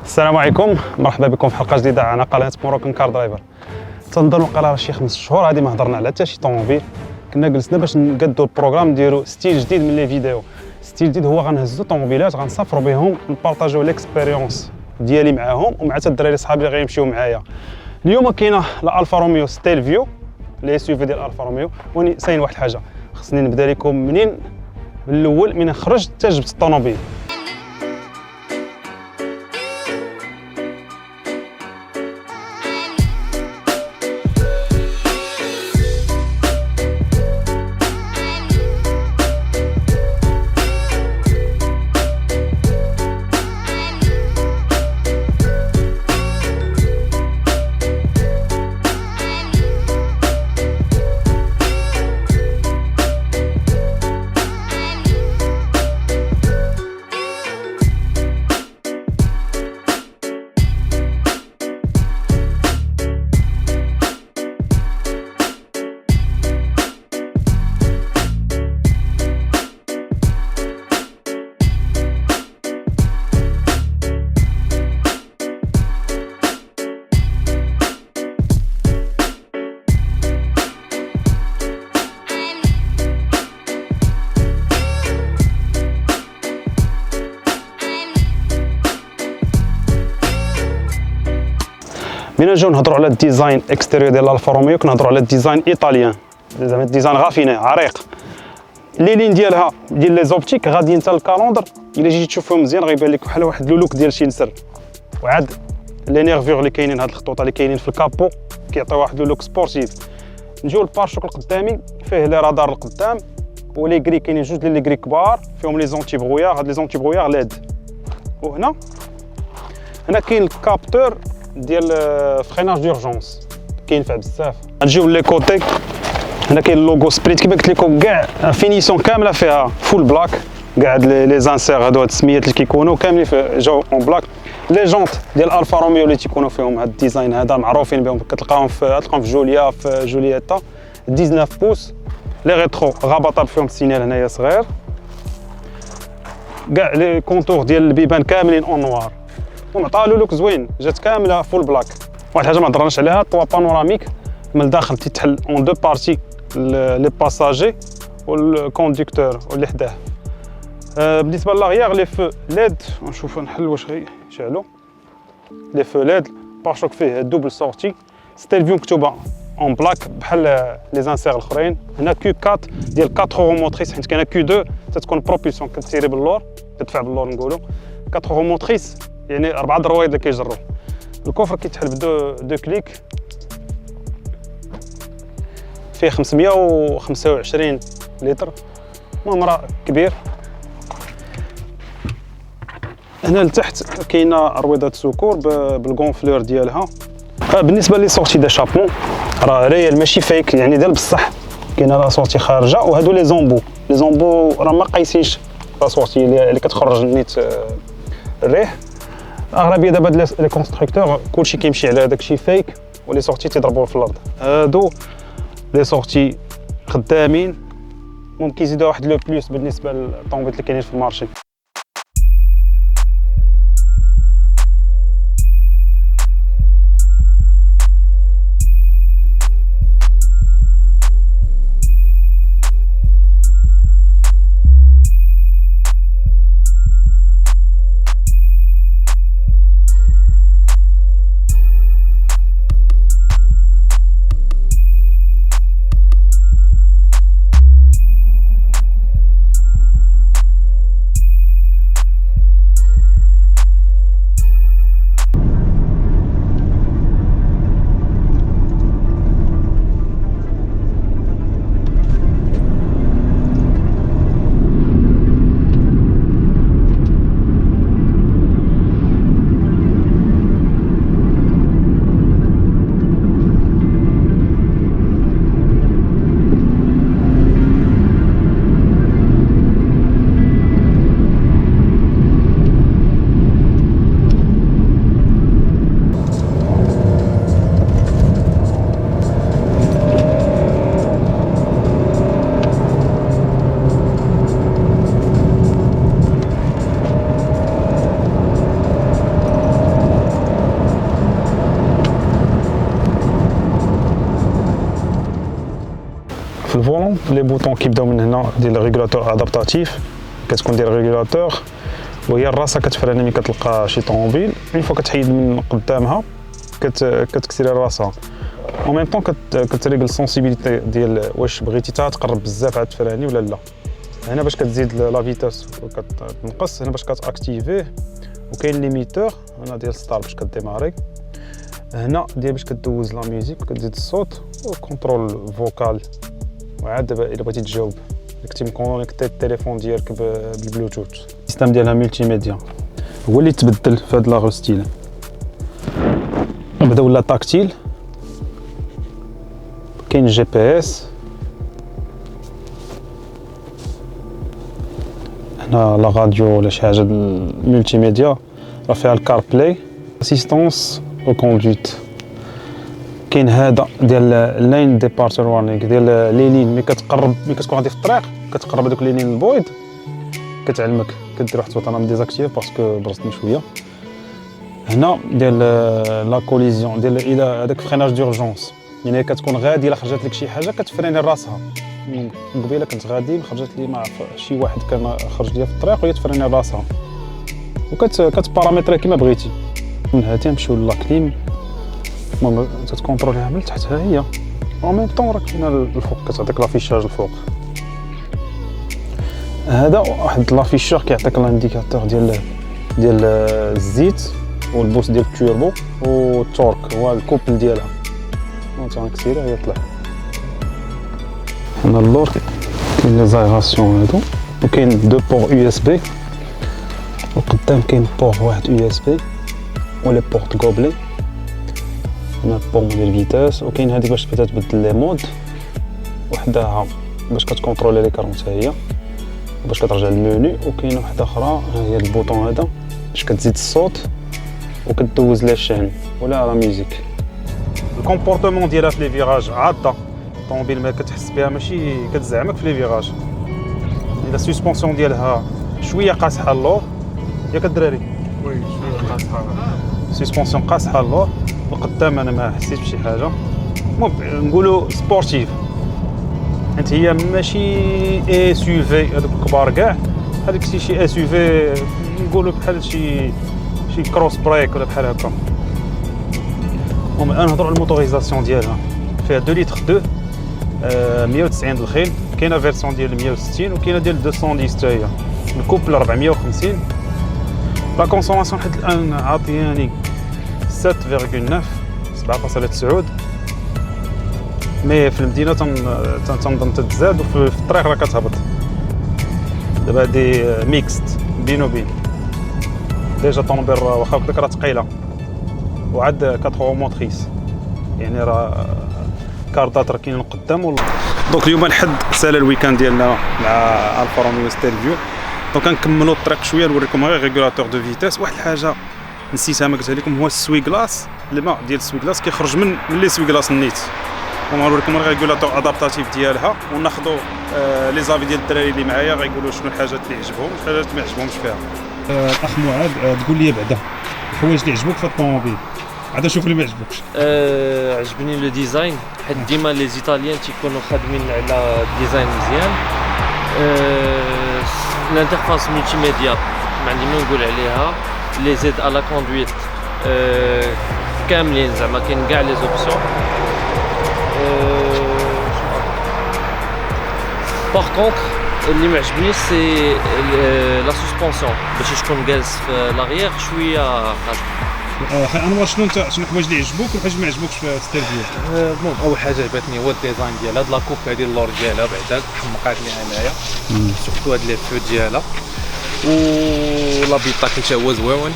السلام عليكم، مرحبا بكم في حلقه جديده على قناه موروكان كار درايفر. تنظن وقيلا شي 5 شهور هذه ما هضرنا على حتى شي طوموبيل. كنا جلسنا باش نقادوا البروغرام نديروا ستيل جديد من لي فيديو. ستيل جديد هو غنهزوا طوموبيلات غنسافروا بهم نبارطاجيو ليكسبيريونس ديالي معاهم ومع حتى الدراري صحابي اللي غيمشيو معايا. اليوم كاينه الالفا روميو ستيل فيو، لي اس يو في ديال الالفا روميو. وني ساين واحد الحاجه، خصني نبدا لكم منين بالاول من خرجت حتى جبت الطوموبيل. من نجيو نهضروا على الديزاين اكستيريور ديال الالفا روميو، كنهضروا على الديزاين ايطاليان، زعما الديزاين غافيني عريق. لي لين ديالها ديال لي زوبتيك غاديين حتى الكالوندر، الا جيتي تشوفهم مزيان غيبان لك بحال واحد لولوك ديال شي نسر. وعاد لي نيرفيور اللي كاينين، هاد الخطوط اللي كاينين في الكابو كيعطيو واحد لولوك سبورتيف. نجيو للبارشوك القدامي، فيه لي رادار القدام ولي كري، كاينين جوج ديال لي كري كبار فيهم لي زونتي بغويار، هاد لي زونتي بغويار ليد. وهنا كاين الكابتور ديال فريناج دورجونس كينفع بزاف. نجيو لي كوتي، هنا كاين اللوغو سبريت كيما قلت لكم، كاع فينيسيون كامله فيها فول بلاك، كاع هاد لي زانسير هادو هاد السميات اللي كيكونوا كاملين جاو اون بلاك. لي جونط ديال الفا روميو اللي تيكونوا فيهم هاد الديزاين هذا معروفين بهم، كتلقاهم في جوليا، في جولييتا 19 بوس. لي ريترو غابطاب فيهم السينيال هنايا صغير، كاع لي كونتور ديال البيبان كاملين اون نوار، ومعطاها لوك زوين، جات كامله فول بلاك. واحد الحاجه ما هضرناش عليها، طوا بانوراميك من الداخل تيتحل اون دو بارتي، لي باساجي والكونديكتور واللي حداه. بالنسبه للاغيار لي فو ليد، نشوف نحل واش غيشعلوا لي فو ليد. بارشوك فيه دوبل سورتي، ستيل فيو مكتوبه اون بلاك بحال لي زانسير الاخرين. هنا كيو 4 ديال 4 رو موتريس، حيت كاينه كيو 2 تتكون بروبولسيون كتسيري باللور، كتدفع باللور نقولوا 4 رو موتريس، يعني 4 درويض اللي كيجروا. الكوفر كيتحل دو كليك، فيه 525 لتر، المهم راه كبير. هنا لتحت كاينه رويضه سكور بالكونفلور ديالها. بالنسبه لي سورتي داشابمون راه ريال ماشي فيك، يعني ديال بصح. كاينه لا سورتي خارجه، وهادو لي زومبو راه ما قايسينش لا سورتي اللي كتخرج نيت الريح. اغلبيه دابا لي كونستركتور كلشي كيمشي على داكشي فيك، ولي سورتي تيضربوه في الارض. هادو لي سورتي خدامين، ممكن يزيدوا واحد لو بلوس بالنسبه للطوموبيل اللي كاينين في المارشي. لي بوطون كيبداو من هنا ديال الريغولاتور ادابتاتيف، كتكون ديال الريغولاتور وهي الراسه كتفرنا ملي كتلقى شي طوموبيل اون فوا كتحيد من قدامها كتكسري راسها او ميم طون كتريغل السونسيبيليتي ديال واش بغيتي تقرب بزاف عاد تفراني ولا لا. هنا باش كتزيد لا فيتاس وكتنقص، هنا باش كتاكتيفيه، وكاين ليميتور هنا ديال ستار باش كديماري، هنا ديال باش كدوز لا ميوزيك وكتزيد الصوت وكونترول فوكال. وعاد دابا الا بغيتي تجاوب كنتي مكونيكتي التليفون ديالك بالبلوتوث. السيستم ديالها ملتي ميديا هو اللي تبدل في هاد لاغ ستيل، بدا ولا تاكتيل، كاين جي بي اس، هنا لا راديو ولا شي حاجه ملتي ميديا، راه فيها الكار بلاي، اسيستونس او كوندويت. كاين هذا ديال اللاين ديبارتور وارنينغ ديال لي لين ملي كتقرب، ملي كتكون غادي في الطريق كتقرب هذوك لي لين البويض كتعلمك، كدير واحد الوقت انا مديزاكتيف باسكو برزتني شويه. هنا ديال لا كوليزيون ديال الى هذاك فريناج دورجونس، يعني كتكون غادي الا خرجت لك شي حاجه كتفريني راسها. قبيله كنت غادي خرجت لي مع شي واحد كان خرج ليا في الطريق وهي تفريني راسها وكتبارامتري كيما بغيتي. من هاتي نمشيو لا كليم، المهم تتكونتروليها من تحت، ها هي او ميم طون راه كاينه الفوق كتعطيك لافيشاج الفوق. هذا واحد لافيشور كيعطيك لانديكاتور ديال الزيت والبوس ديال التوربو والتورك، هو الكوبل ديالها. تنكسيرها هي طلع. هنا اللور كاين لي زايغاسيون هادو، وكاين دو بور يو اس بي، وقدام كاين بور واحد يو اس بي ولي بورت غوبلي. هنا بور ديال الفيتاس، وكاين هادي باش تبدا تبدل لي مود، وحداها باش كتكونترولي ليكرون حتى هي باش كترجع للمنيو، وكاينه وحده اخرى ها هي البوطون هذا باش كتزيد الصوت وكدوز لي شين ولا لا ميوزيك. الكومبورتمون ديالها في لي فيراج عاده الطوموبيل ما كتحس بها ماشي كتزعمك في لي فيراج. الا السسبونسيون ديالها شويه قاصحه اللور ياك الدراري، وي شويه قاصحه السسبونسيون قاصحه اللور، وقدام انا ما حسيت بشي حاجه. المهم نقولوا سبورتيف، انت هي ماشي اس يو في هذوك الكبار كاع، هذيك شي اس يو في نقولوا بحال شي كروس بريك ولا بحال هكا. المهم انا نهضروا على الموتوريزاسيون ديالها، فيها 2 لتر 2 190 الخيل، كاينه فيرسيون ديال 160 وكاينه ديال 210 حتى هي، الكوبل 450. لا كونسوماسيون حتى الان عاطياني 7.9 7.9، مي في المدينه تنظن تتزاد وفي الطريق راه كتهبط. دابا هادي ميكست بين وبين، ديجا طوموبيل واخا هكاك راه ثقيله، وعاد 4 موتريس، يعني راه كاردات راه كاينين قدام. دونك اليوم الحد سالا الويكاند ديالنا مع الفا روميو ستيلفيو. دونك غنكملوا الطريق شويه نوريكم غير ريغولاتور دو فيتاس. واحد الحاجه نسيتها ما قلتها لكم، هو السوي كلاس، الماء ديال السوي كلاس كيخرج من لي سوي كلاس النيت. ونوريكم الريغولاتور ادابتاتيف ديالها، وناخذوا لي زافي ديال الدراري اللي معايا غايقولوا شنو الحاجات اللي عجبهم وشنو الحاجات ما عجبهمش فيها. الاخ معاذ تقول لي بعدا الحوايج اللي عجبوك في الطوموبيل، عاد شوف اللي ما عجبوكش. عجبني لو ديزاين، حيت ديما لي زيطاليان تيكونوا خادمين على ديزاين مزيان. الانترفاس ملتي ميديا ما عندي ما نقول عليها. لي زيد على كوندويت كاملين، زعما كاين كاع لي زوبسيون. باغ كونطخ اللي ما عجبنيش سي لا سسبونسيون، باش تكون جالس في لاغيير شويه خاص. انور شنو الحوايج اللي عجبوك والحوايج اللي ما عجبوكش في ستيلفيو؟ المهم اول حاجه عجبتني هو الديزاين ديالها، هاد لاكوب هادي اللور ديالها بعدا حمقاتني انايا، سورتو هاد لي فو ديالها، و لا بيطاكل حتى هو زويون.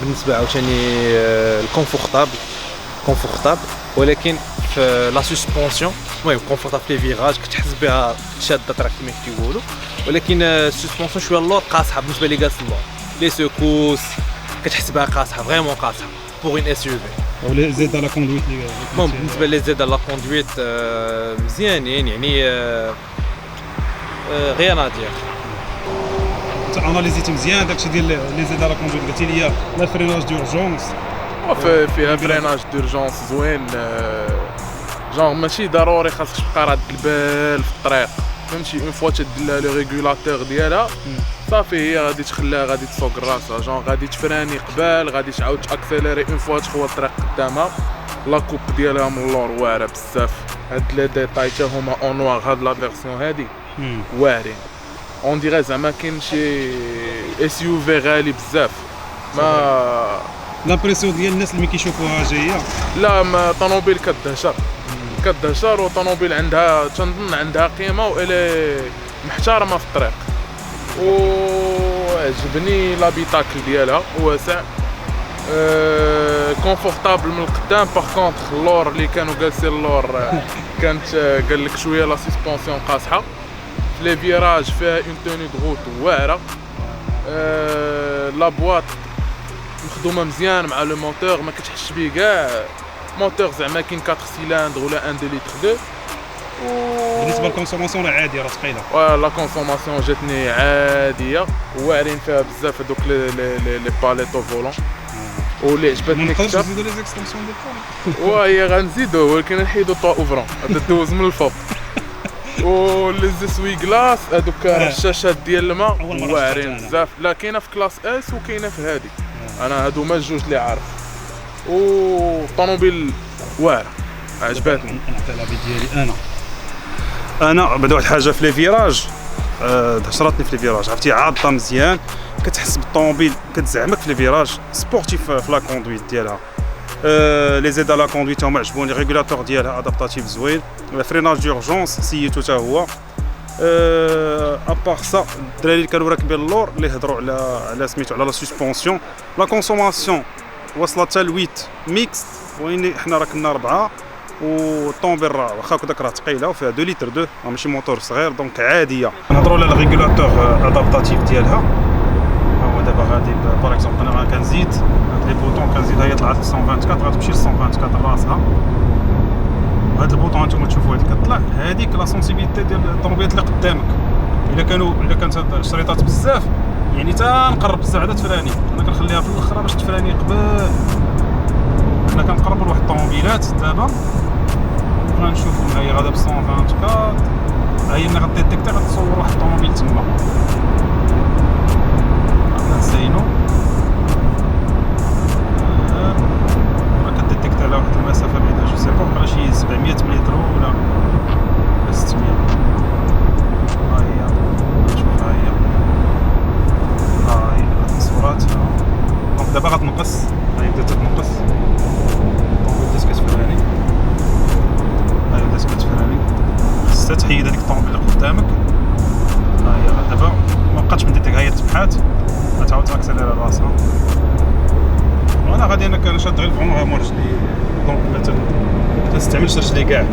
بالنسبه عاوتاني الكونفورتابل، ولكن في لا سسبونسيون المهم كونفورتابل في لي فيراج كتحس بها شاده الطريق كما كيقولوا، ولكن السسبونسيون شويه اللور قاصحه بالنسبه لي جالس اللور، لي سكوس كتحس بها قاصحه فريمون قاصحه بوغ ان اس يو في. ولي زيد على كوندويت المهم بالنسبه لي زيد على كوندويت مزيانين، يعني غير نادير. انت اناليزيتي مزيان داكشي ديال لي زيد على كوندويت، قلتي لي لا فريناج دورجونس فيها فريناج دورجونس زوين، جونغ ماشي ضروري خاصك تبقى راد البال في الطريق فهمتي. اون فوا تدير لها لو ريغولاتور ديالها صافي هي غادي تخليها غادي تسوق راسها. جونغ غادي تفراني قبال غادي تعاود تاكسيليري اون فوا تخوى الطريق قدامها. لا كوب ديالها من اللور واعره بزاف. هاد لي ديتاي تا هما اون نوار. هاد لا فيرسيون هادي واعرين اون ديغي زعما كاين شي اس يو في غالي بزاف. ما لامبريسيون ديال الناس اللي كيشوفوها جايه لا ما طوموبيل كدهشر وطوموبيل عندها تنظن عندها قيمه والي محترمه في الطريق. وعجبني لابيتاكل ديالها واسع كونفورتابل من القدام. باغ كونطخ اللور اللي كانوا جالسين اللور كانت قال لك شويه لا سسبونسيون قاصحه. في لي فيراج فيها اون توني دو روت واعره. لا بواط مخدومه مزيان مع لو موتور ما كتحسش بيه كاع. موتور زعما كاين 4 سيلندر ولا 1 2 لتر 2. بالنسبه للكونسوماسيون راه عاديه راه ثقيله. لا كونسوماسيون جاتني عاديه. واعرين فيها بزاف هذوك لي باليتو فولون. واللي عجبتني نقدروا اكثر نزيدوا لي زيكستنسيون ديال الفون. وهي غنزيدو ولكن نحيدو طوا اوفرون دوز من الفوق. ولي زيسوي كلاس هذوك الرشاشات ديال الماء واعرين بزاف. لا كاينه في كلاس اس وكاينه في هذه. انا هادو هما الجوج اللي عارف. وطوموبيل واعره عجبتني. انا حتى العبيد ديالي انا بعدا واحد الحاجه في لي فيراج دهشرتني في لي فيراج. عرفتي عاضه مزيان كتحس بالطوموبيل كتزعمك في لي فيراج سبورتيف في لا كوندويت ديالها. لي زيد لا كوندويت هما عجبوني. ريغولاتور ديالها ادابتاتيف زوين. فريناج ديورجونس سيتو حتى هو. ابار سا الدراري اللي كانوا راكبين اللور اللي هضروا على سميتو على لا سسبونسيون. لا كونسوماسيون وصلت حتى ل 8 ميكست وين حنا راكبنا 4. والطوموبيل راه واخا هكذاك راه ثقيله وفيها 2 لتر 2 ماشي موتور صغير دونك عاديه. نهضروا على الريغولاتور ادابتاتيف ديالها. ها هو دابا غادي باغ اكزومبل انا كنزيد هاد لي بوطون كنزيد هي طلعت ل 124 غتمشي ل 124 راسها. وهاد البوطون هانتوما تشوفوا هادي كطلع هاديك لا سونسيبيليتي ديال الطوموبيلات اللي قدامك. الا كانت هاد الشريطات بزاف يعني تنقرب بزاف عاد تفراني. انا كنخليها في الاخر باش تفراني قبل. حنا كنقربوا لواحد الطوموبيلات دابا غنشوفوا هي غادا ب 124. هي ملي غديتيكتي غتصور واحد الطوموبيل تما. غنزينو كديتيكتي على واحد المسافه بعيده جو سي با بقى شي 700 متر ولا 600. ها هي نشوف ها هي التصويرات. دونك دابا غتنقص هاي بدات تنقص. بدات كتفراني هاي بدات كتفراني. خصها تحيد هذيك الطوموبيل اللي قدامك. ها هي دابا مابقاتش من ديتك هي تبحات غتعاود تاكسيليري راسها. وانا غادي انا كنشاد غير الفرون مور رجلي دونك ما تستعملش رجلي كاع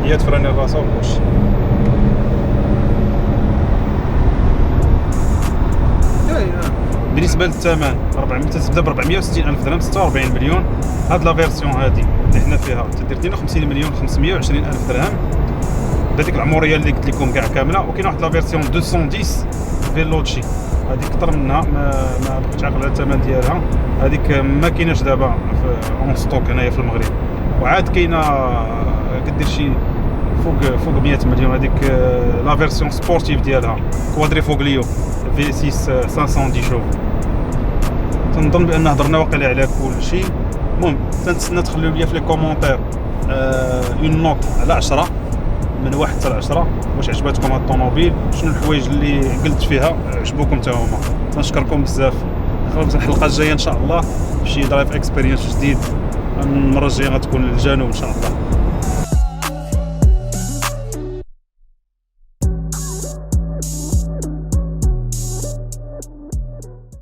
هي تفراني راسها وكلشي. بالنسبه للثمن 400 تبدا ب 460 الف درهم 46 مليون. هاد لا فيرسيون هادي اللي حنا فيها تدير 52 مليون 520 الف درهم بهذيك العمريه اللي قلت لكم كاع كامله. وكاين واحد لا فيرسيون 210 فيلوتشي هذيك كثر منها ما بقيتش عاقل على الثمن ديالها. هذيك ما كايناش دابا اون ستوك هنايا في المغرب. وعاد كاينه كدير شي فوق 100 مليون. هذيك لا فيرسيون سبورتيف ديالها كوادريفوغليو في 6 510 شوف. تنظن بان هضرنا واقيلا على كل شيء. المهم تنتسنى تخليو لي في لي كومونتير اون نوت على 10 من 1 حتى ل 10 واش عجبتكم هاد الطوموبيل. شنو الحوايج اللي قلت فيها عجبوكم حتى هما. تنشكركم بزاف. خلص الحلقه الجايه ان شاء الله بشي درايف اكسبيرينس جديد. المره الجايه غتكون للجنوب ان شاء الله.